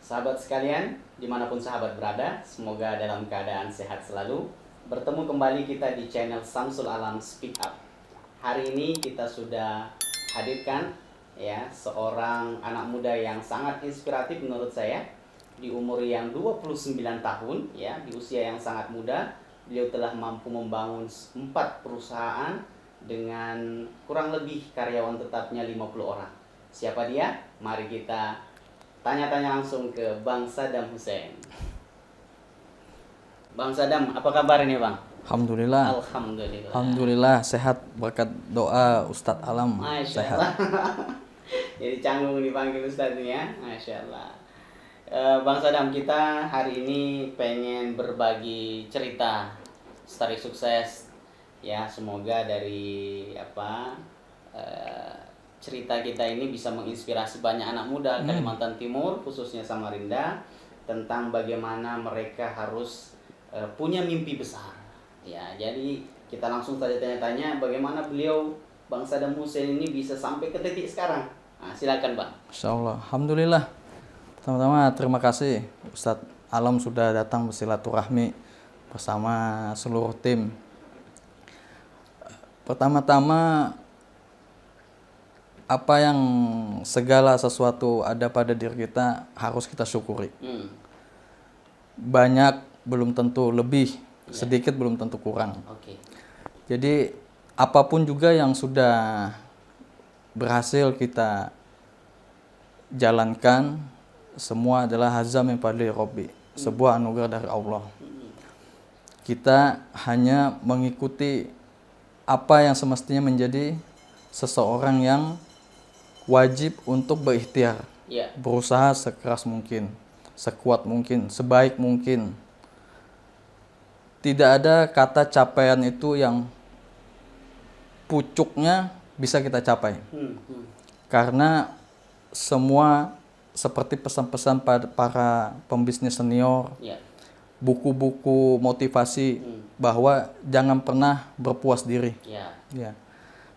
Sahabat sekalian, dimanapun sahabat berada, semoga dalam keadaan sehat selalu. Bertemu kembali kita di channel Samsul Alam Speak Up. Hari ini kita sudah hadirkan ya seorang anak muda yang sangat inspiratif menurut saya. Di umur yang 29 tahun ya, di usia yang sangat muda, beliau telah mampu membangun 4 perusahaan dengan kurang lebih karyawan tetapnya 50 orang. Siapa dia? Mari kita tanya-tanya langsung ke Bang Sadam Hussein. Bang Sadam, apa kabar ini Bang? Alhamdulillah. Alhamdulillah. Alhamdulillah sehat berkat doa Ustadz Alam. Masya Sehat. Allah. Jadi canggung dipanggil Ustadz nih ya. Masya Allah. Bang Sadam, kita hari ini pengen berbagi cerita story sukses ya. Semoga dari cerita kita ini bisa menginspirasi banyak anak muda Kalimantan Timur, khususnya Samarinda, tentang bagaimana mereka harus punya mimpi besar. Ya, jadi kita langsung saja tanya-tanya bagaimana beliau Bang Sadam Hussein ini bisa sampai ke titik sekarang. Nah, silakan Bang. Insyaallah. Alhamdulillah. Pertama-tama terima kasih Ustadz Alam sudah datang bersilaturahmi bersama seluruh tim. Pertama-tama apa yang segala sesuatu ada pada diri kita harus kita syukuri. Banyak belum tentu lebih, sedikit belum tentu kurang. Oke. Jadi apapun juga yang sudah berhasil kita jalankan, semua adalah hazam min fadli Rabbi, sebuah anugerah dari Allah. Kita hanya mengikuti apa yang semestinya menjadi seseorang yang wajib untuk berikhtiar, berusaha sekeras mungkin, sekuat mungkin, sebaik mungkin. Tidak ada kata capaian itu yang pucuknya bisa kita capai. Karena semua seperti pesan-pesan para pembisnis senior, buku-buku motivasi bahwa jangan pernah berpuas diri. Ya.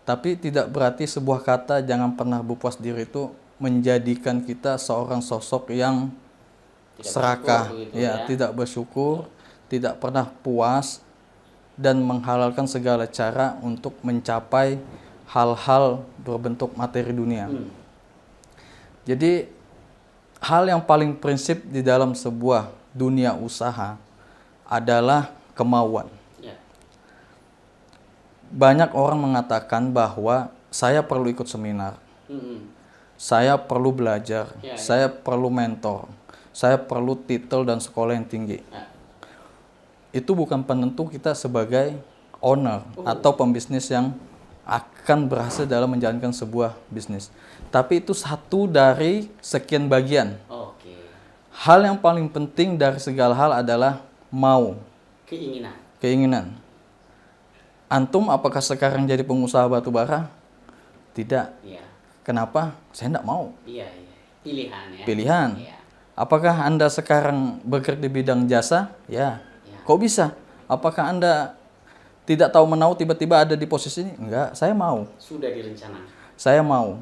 Tapi tidak berarti sebuah kata jangan pernah berpuas diri itu menjadikan kita seorang sosok yang serakah, tidak bersyukur, tidak pernah puas dan menghalalkan segala cara untuk mencapai hal-hal berbentuk materi dunia. Jadi hal yang paling prinsip di dalam sebuah dunia usaha adalah kemauan. Banyak orang mengatakan bahwa saya perlu ikut seminar, saya perlu belajar, saya perlu mentor, saya perlu titel dan sekolah yang tinggi. Itu bukan penentu kita sebagai owner atau pembisnis yang akan berhasil dalam menjalankan sebuah bisnis. Tapi itu satu dari sekian bagian. Hal yang paling penting dari segala hal adalah mau. Keinginan. Antum apakah sekarang jadi pengusaha batu bara? Tidak. Kenapa? Saya tidak mau. Pilihan. Apakah Anda sekarang bergerak di bidang jasa? Ya. Kok bisa? Apakah Anda tidak tahu menau tiba-tiba ada di posisi ini? Enggak, saya mau. Sudah direncanakan. Saya mau.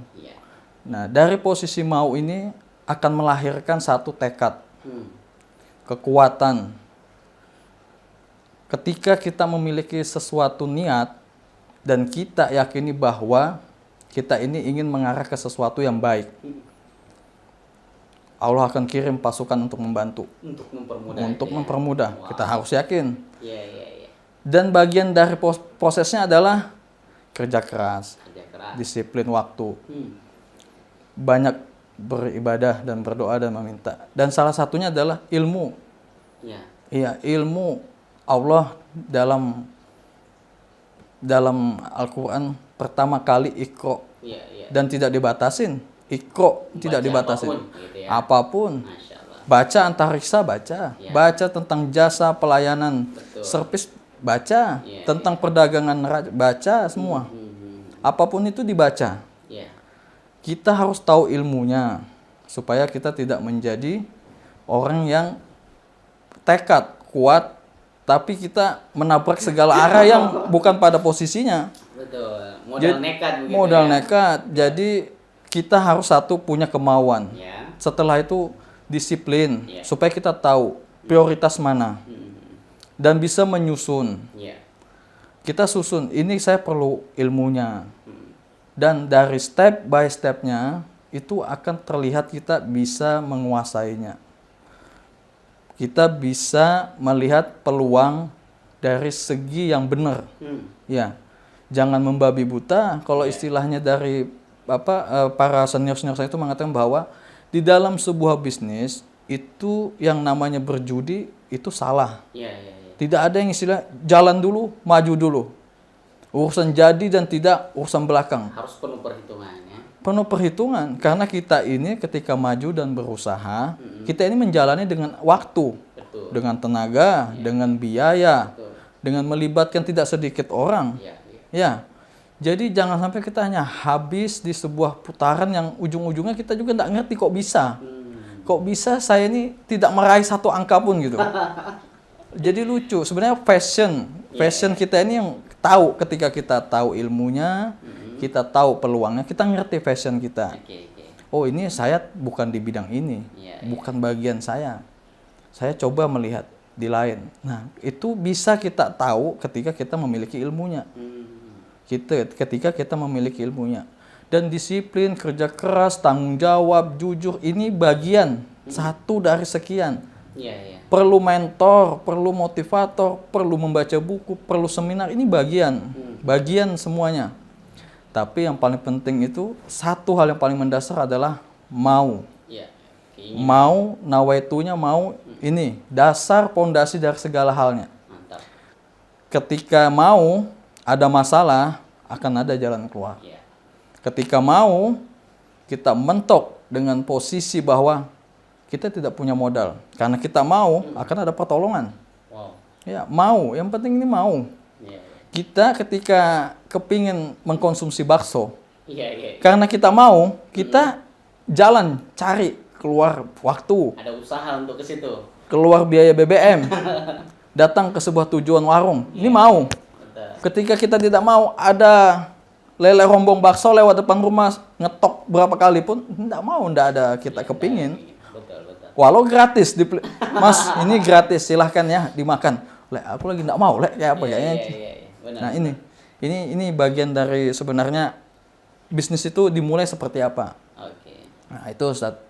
Nah, dari posisi mau ini akan melahirkan satu tekad, kekuatan. Ketika kita memiliki sesuatu niat dan kita yakini bahwa kita ini ingin mengarah ke sesuatu yang baik, Allah akan kirim pasukan untuk membantu, untuk mempermudah. Kita harus yakin. Dan bagian dari prosesnya adalah kerja keras, disiplin waktu, banyak beribadah dan berdoa dan meminta. Dan salah satunya adalah ilmu. Ilmu. Allah dalam Al-Quran pertama kali Iqra dan tidak dibatasin. Iqra tidak dibatasin. Apapun. Baca antariksa, baca tentang jasa pelayanan, servis, baca tentang perdagangan, baca semua. Apapun itu dibaca. Kita harus tahu ilmunya supaya kita tidak menjadi orang yang tekad kuat tapi kita menabrak segala arah yang bukan pada posisinya. Betul. Modal nekat begitu. Modal nekat. Jadi kita harus satu punya kemauan. Setelah itu disiplin, supaya kita tahu prioritas mana dan bisa menyusun. Kita susun, ini saya perlu ilmunya, dan dari step by stepnya itu akan terlihat kita bisa menguasainya. Kita bisa melihat peluang dari segi yang benar. Ya, jangan membabi buta. Kalau istilahnya dari para senior-senior saya itu mengatakan bahwa di dalam sebuah bisnis itu yang namanya berjudi itu salah. Tidak ada yang istilah jalan dulu, maju dulu. Urusan jadi dan tidak urusan belakang. Harus penuh perhitungan ya. Penuh perhitungan, karena kita ini ketika maju dan berusaha, kita ini menjalani dengan waktu, dengan tenaga, dengan biaya, dengan melibatkan tidak sedikit orang. Ya. Jadi jangan sampai kita hanya habis di sebuah putaran yang ujung-ujungnya kita juga nggak ngerti kok bisa. Kok bisa saya ini tidak meraih satu angka pun gitu. Jadi lucu, sebenarnya passion kita ini yang tahu, ketika kita tahu ilmunya, kita tahu peluangnya, kita ngerti passion kita. Oh, ini saya bukan di bidang ini, bukan bagian saya. Saya coba melihat di lain. Nah, itu bisa kita tahu ketika kita memiliki ilmunya. Ketika kita memiliki ilmunya. Dan disiplin, kerja keras, tanggung jawab, jujur, ini bagian satu dari sekian. Perlu mentor, perlu motivator, perlu membaca buku, perlu seminar, ini bagian semuanya. Tapi yang paling penting itu, satu hal yang paling mendasar adalah mau. Mau, nawaitunya mau, ini dasar pondasi dari segala halnya. Ketika mau, ada masalah, akan ada jalan keluar. Ketika mau, kita mentok dengan posisi bahwa kita tidak punya modal. Karena kita mau, akan ada pertolongan. Ya, mau. Yang penting ini mau. Kita ketika kepingin mengkonsumsi bakso, karena kita mau, kita jalan cari keluar waktu. Ada usaha untuk ke situ. Keluar biaya BBM. Datang ke sebuah tujuan warung. Ini mau. Ketika kita tidak mau, ada lele rombong bakso lewat depan rumah, ngetok berapa kali pun, tidak ada kita kepingin. Walau gratis, Mas ini gratis, silahkan ya dimakan. Aku lagi nggak mau, kayak apa ya? Nah ini bagian dari sebenarnya bisnis itu dimulai seperti apa. Nah itu Ustadz.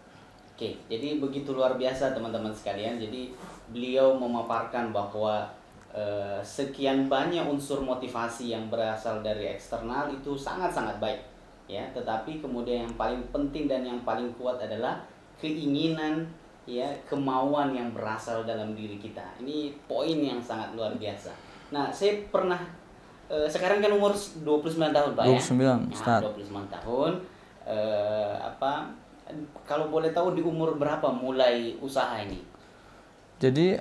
Jadi begitu luar biasa teman-teman sekalian. Jadi beliau memaparkan bahwa sekian banyak unsur motivasi yang berasal dari eksternal itu sangat-sangat baik, ya. Tetapi kemudian yang paling penting dan yang paling kuat adalah keinginan, ya, kemauan yang berasal dalam diri kita. Ini poin yang sangat luar biasa. Nah, saya pernah sekarang kan umur 29 tahun, Pak, 29, ya. 29 tahun. Kalau boleh tahu di umur berapa mulai usaha ini? Jadi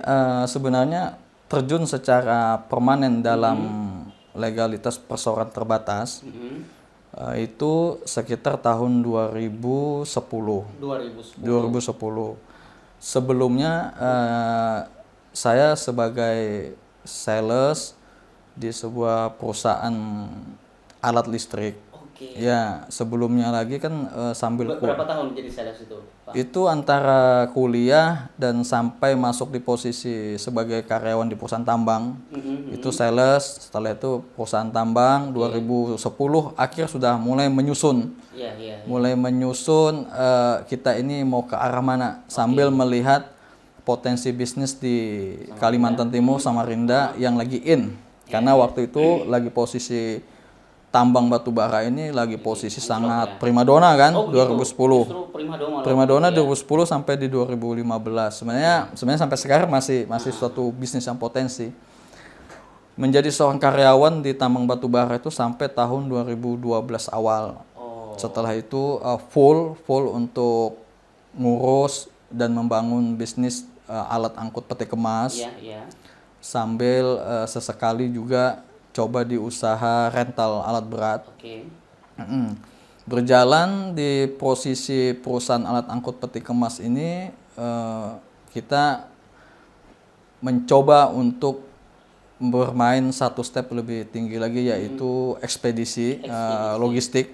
sebenarnya terjun secara permanen dalam legalitas perseroan terbatas itu sekitar tahun 2010. Sebelumnya saya sebagai sales di sebuah perusahaan alat listrik. Ya, sebelumnya lagi kan sambil berapa tahun jadi sales itu, Pak? Itu antara kuliah dan sampai masuk di posisi sebagai karyawan di perusahaan tambang. Itu sales, setelah itu perusahaan tambang. 2010 akhir sudah mulai menyusun. Mulai menyusun kita ini mau ke arah mana, sambil melihat potensi bisnis di Kalimantan Timur, Samarinda yang lagi in. Karena waktu itu lagi posisi tambang batu bara ini lagi posisi sangat primadona kan. 2010. Primadona 2010 sampai di 2015. Sebenarnya sampai sekarang masih suatu bisnis yang potensi. Menjadi seorang karyawan di tambang batu bara itu sampai tahun 2012 awal. Setelah itu full untuk ngurus dan membangun bisnis alat angkut peti kemas. Sambil sesekali juga coba di usaha rental alat berat. Berjalan di posisi perusahaan alat angkut peti kemas ini, kita mencoba untuk bermain satu step lebih tinggi lagi, yaitu ekspedisi logistik.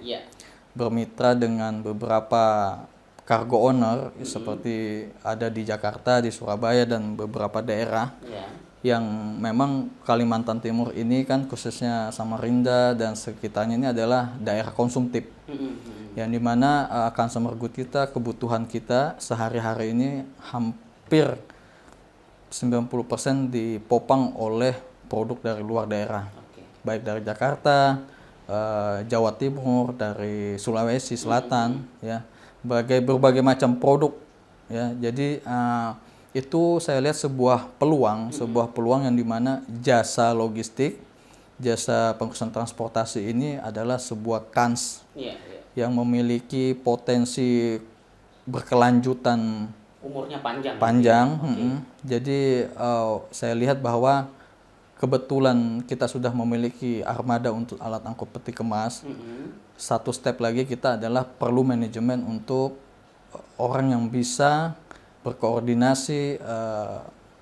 Bermitra dengan beberapa cargo owner seperti ada di Jakarta, di Surabaya dan beberapa daerah yang memang Kalimantan Timur ini kan khususnya Samarinda dan sekitarnya ini adalah daerah konsumtif. Yang dimana consumer good kita, kebutuhan kita sehari-hari ini hampir 90% dipopang oleh produk dari luar daerah. Baik dari Jakarta, Jawa Timur, dari Sulawesi Selatan, ya, berbagai macam produk, ya. Jadi itu saya lihat sebuah peluang yang dimana jasa logistik, jasa pengangkutan transportasi ini adalah sebuah kans yang memiliki potensi berkelanjutan, umurnya panjang. Jadi saya lihat bahwa kebetulan kita sudah memiliki armada untuk alat angkut peti kemas. Satu step lagi kita adalah perlu manajemen untuk orang yang bisa berkoordinasi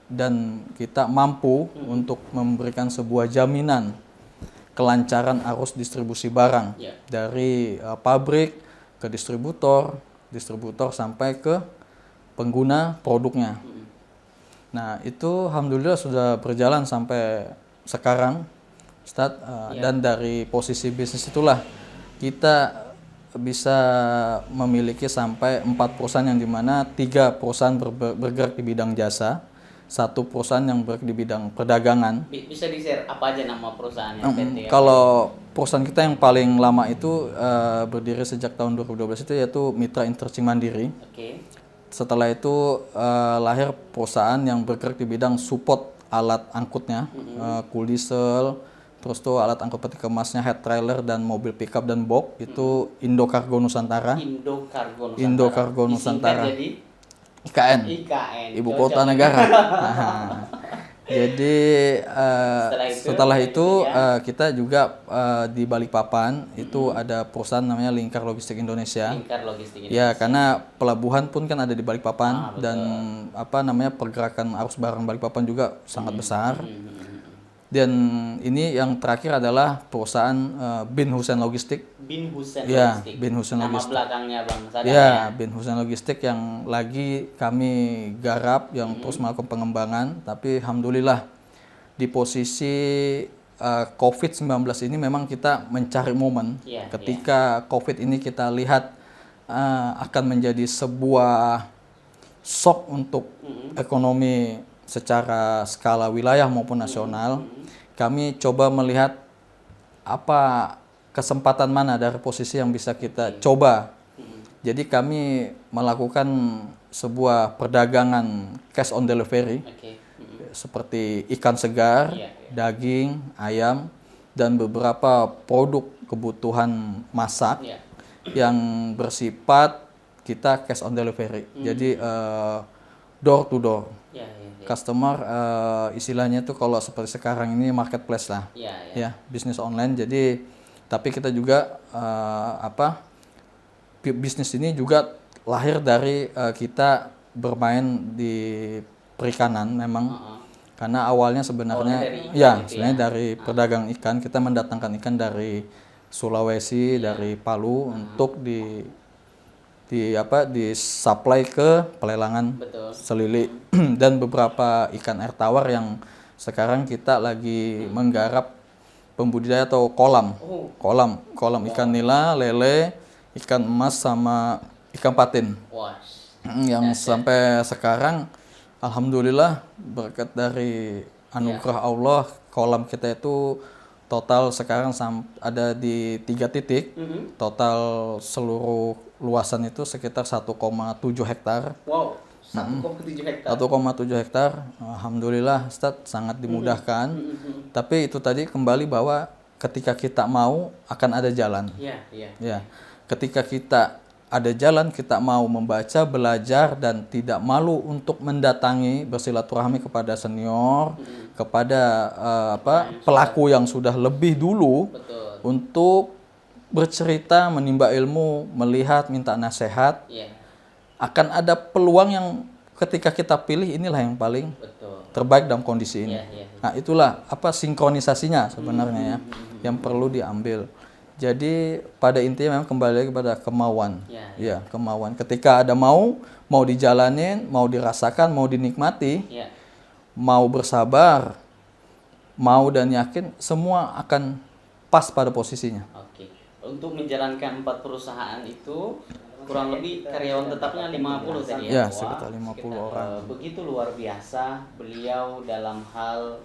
dan kita mampu untuk memberikan sebuah jaminan kelancaran arus distribusi barang dari pabrik ke distributor sampai ke pengguna produknya. Nah, itu alhamdulillah sudah berjalan sampai sekarang, Ustadz. Dan dari posisi bisnis itulah kita bisa memiliki sampai 4 perusahaan yang dimana 3 perusahaan bergerak di bidang jasa, 1 perusahaan yang bergerak di bidang perdagangan. Bisa di-share apa aja nama perusahaannya? Kalau perusahaan kita yang paling lama itu berdiri sejak tahun 2012 itu yaitu Mitra Intercing Mandiri. Setelah itu lahir perusahaan yang bergerak di bidang support alat angkutnya, cool diesel, terus tuh alat angkut peti kemasnya, head trailer dan mobil pickup dan box, itu Indo Cargo Nusantara. Indo Cargo Nusantara. Jadi IKN. Ibu Kota Negara. Jadi setelah itu kita juga di Balikpapan itu ada perusahaan namanya Lingkar Logistik Indonesia. Ya, karena pelabuhan pun kan ada di Balikpapan dan pergerakan arus barang Balikpapan juga sangat besar. Dan ini yang terakhir adalah perusahaan Bin Hussein Logistik. Bin Hussein Logistik. Bin Hussein Nama Logistik. belakangnya Bang Sadar ya. Bin Hussein Logistik yang lagi kami garap, yang terus melakukan pengembangan. Tapi alhamdulillah di posisi COVID-19 ini memang kita mencari momen. Ketika COVID ini kita lihat akan menjadi sebuah shock untuk ekonomi secara skala wilayah maupun nasional. Kami coba melihat apa kesempatan mana dari posisi yang bisa kita coba. Jadi kami melakukan sebuah perdagangan cash on delivery, seperti ikan segar, daging, ayam, dan beberapa produk kebutuhan masak yang bersifat kita cash on delivery. Jadi door to door. Customer istilahnya tuh kalau seperti sekarang ini marketplace lah, ya, bisnis online. Jadi tapi kita juga bisnis ini juga lahir dari kita bermain di perikanan memang. Karena awalnya sebenarnya dari perdagang ikan, kita mendatangkan ikan dari Sulawesi, dari Palu untuk disuplai ke pelelangan Selilik dan beberapa ikan air tawar yang sekarang kita lagi menggarap pembudidaya atau kolam ikan nila, lele, ikan emas sama ikan patin. Yang sampai sekarang alhamdulillah berkat dari anugerah Allah, kolam kita itu total sekarang ada di 3 titik. Total seluruh luasan itu sekitar 1,7 hektar. 1,7 hektar. 1,7 hektar. Alhamdulillah, Ustadz, sangat dimudahkan. Tapi itu tadi kembali bahwa ketika kita mau akan ada jalan. Ya. Ketika kita ada jalan, kita mau membaca, belajar, dan tidak malu untuk mendatangi, bersilaturahmi kepada senior, kepada pelaku yang sudah lebih dulu, untuk bercerita, menimba ilmu, melihat, minta nasihat. Akan ada peluang yang ketika kita pilih, inilah yang paling terbaik dalam kondisi ini. Nah, itulah sinkronisasinya sebenarnya ya, yang perlu diambil. Jadi pada intinya memang kembali lagi kepada kemauan. Ya. Ya, kemauan. Ketika ada mau dijalanin, mau dirasakan, mau dinikmati, Ya. mau bersabar, mau dan yakin, semua akan pas pada posisinya. Oke. Untuk menjalankan 4 perusahaan itu kurang lebih karyawan tetapnya 50 tadi ya? Ya, sekitar 50 orang. Begitu luar biasa beliau dalam hal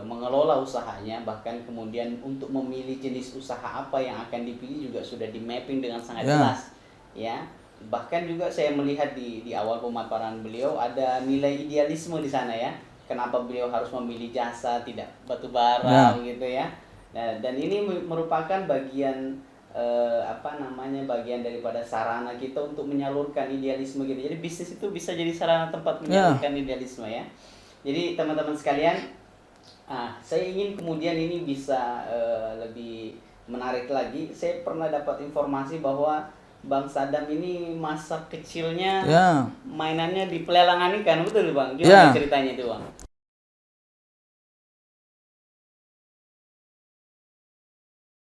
mengelola usahanya, bahkan kemudian untuk memilih jenis usaha apa yang akan dipilih juga sudah di mapping dengan sangat jelas, ya. Bahkan juga saya melihat di awal pemaparan beliau ada nilai idealisme di sana ya. Kenapa beliau harus memilih jasa tidak batu bara gitu ya. Nah, dan ini merupakan bagian bagian daripada sarana kita untuk menyalurkan idealisme gitu. Jadi bisnis itu bisa jadi sarana tempat menyalurkan idealisme ya. Jadi teman-teman sekalian, saya ingin kemudian ini bisa lebih menarik lagi. Saya pernah dapat informasi bahwa Bang Sadam ini masa kecilnya mainannya di pelelangan ikan, betul Bang? Gimana ceritanya itu Bang?